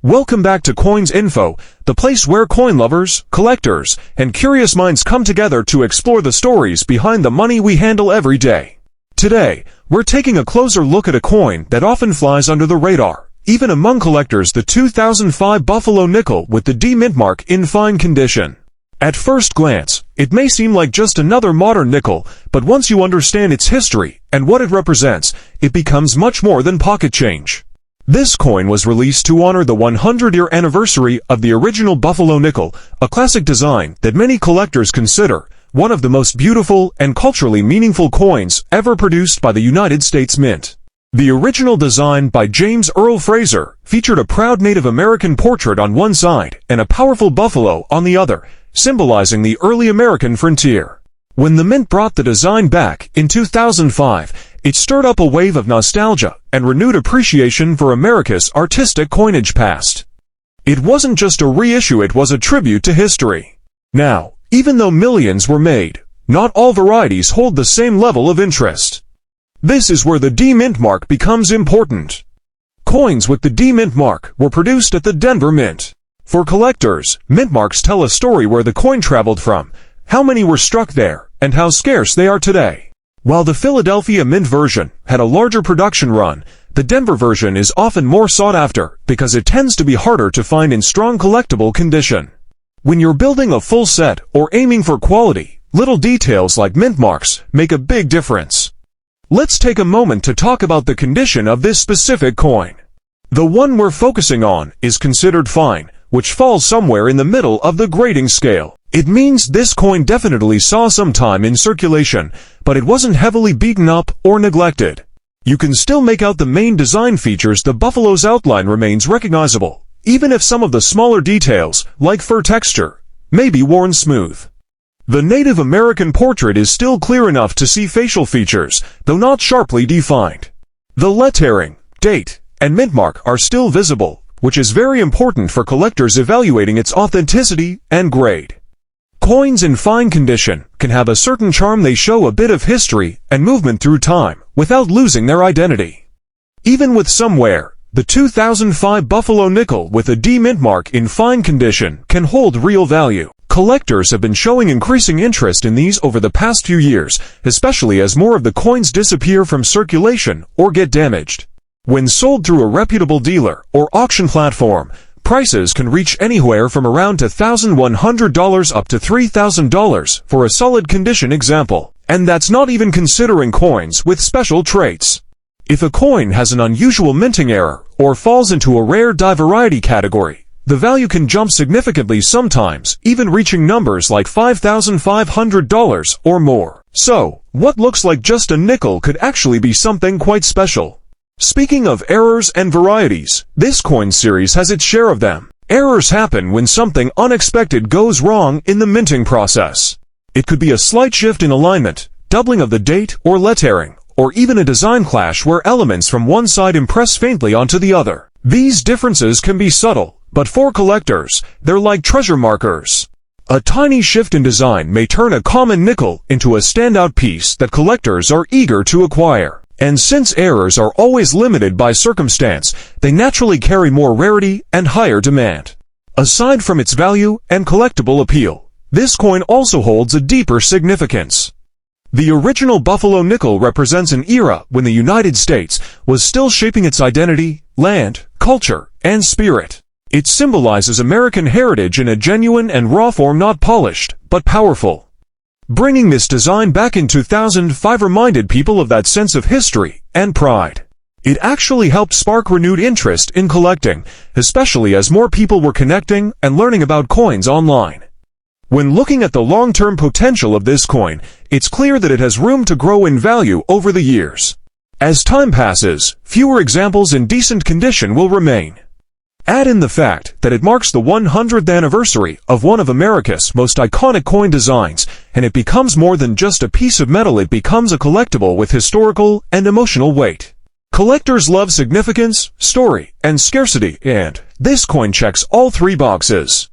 Welcome back to Coins Info, the place where coin lovers, collectors, and curious minds come together to explore the stories behind the money we handle every day. Today, we're taking a closer look at a coin that often flies under the radar, even among collectors, the 2005 Buffalo Nickel with the D mint mark in fine condition. At first glance, it may seem like just another modern nickel, but once you understand its history and what it represents, it becomes much more than pocket change. This coin was released to honor the 100-year anniversary of the original Buffalo Nickel, a classic design that many collectors consider one of the most beautiful and culturally meaningful coins ever produced by the United States Mint. The original design by James Earl Fraser featured a proud Native American portrait on one side and a powerful buffalo on the other, symbolizing the early American frontier. When the Mint brought the design back in 2005, it stirred up a wave of nostalgia and renewed appreciation for America's artistic coinage past. It wasn't just a reissue, it was a tribute to history. Now, even though millions were made, not all varieties hold the same level of interest. This is where the D mint mark becomes important. Coins with the D mint mark were produced at the Denver Mint. For collectors, mint marks tell a story where the coin traveled from, how many were struck there, and how scarce they are today. While the Philadelphia Mint version had a larger production run, the Denver version is often more sought after because it tends to be harder to find in strong collectible condition. When you're building a full set or aiming for quality, little details like mint marks make a big difference. Let's take a moment to talk about the condition of this specific coin. The one we're focusing on is considered fine, which falls somewhere in the middle of the grading scale. It means this coin definitely saw some time in circulation, but it wasn't heavily beaten up or neglected. You can still make out the main design features. The buffalo's outline remains recognizable, even if some of the smaller details, like fur texture, may be worn smooth. The Native American portrait is still clear enough to see facial features, though not sharply defined. The lettering, date, and mint mark are still visible, which is very important for collectors evaluating its authenticity and grade. Coins in fine condition can have a certain charm. They show a bit of history and movement through time without losing their identity. Even with some wear, the 2005 Buffalo Nickel with a D mint mark in fine condition can hold real value. Collectors have been showing increasing interest in these over the past few years, especially as more of the coins disappear from circulation or get damaged. When sold through a reputable dealer or auction platform, prices can reach anywhere from around $1,100 up to $3,000 for a solid condition example, and that's not even considering coins with special traits. If a coin has an unusual minting error or falls into a rare die variety category, the value can jump significantly, sometimes even reaching numbers like $5,500 or more. So, what looks like just a nickel could actually be something quite special. Speaking of errors and varieties, this coin series has its share of them. Errors happen when something unexpected goes wrong in the minting process. It could be a slight shift in alignment, doubling of the date or lettering, or even a design clash where elements from one side impress faintly onto the other. These differences can be subtle, but for collectors, they're like treasure markers. A tiny shift in design may turn a common nickel into a standout piece that collectors are eager to acquire. And since errors are always limited by circumstance, they naturally carry more rarity and higher demand. Aside from its value and collectible appeal, this coin also holds a deeper significance. The original Buffalo Nickel represents an era when the United States was still shaping its identity, land, culture, and spirit. It symbolizes American heritage in a genuine and raw form, not polished, but powerful. Bringing this design back in 2005 reminded people of that sense of history and pride. It actually helped spark renewed interest in collecting, especially as more people were connecting and learning about coins online. When looking at the long-term potential of this coin, it's clear that it has room to grow in value over the years. As time passes, fewer examples in decent condition will remain. Add in the fact that it marks the 100th anniversary of one of America's most iconic coin designs, and it becomes more than just a piece of metal. It becomes a collectible with historical and emotional weight. Collectors love significance, story, and scarcity, and this coin checks all three boxes.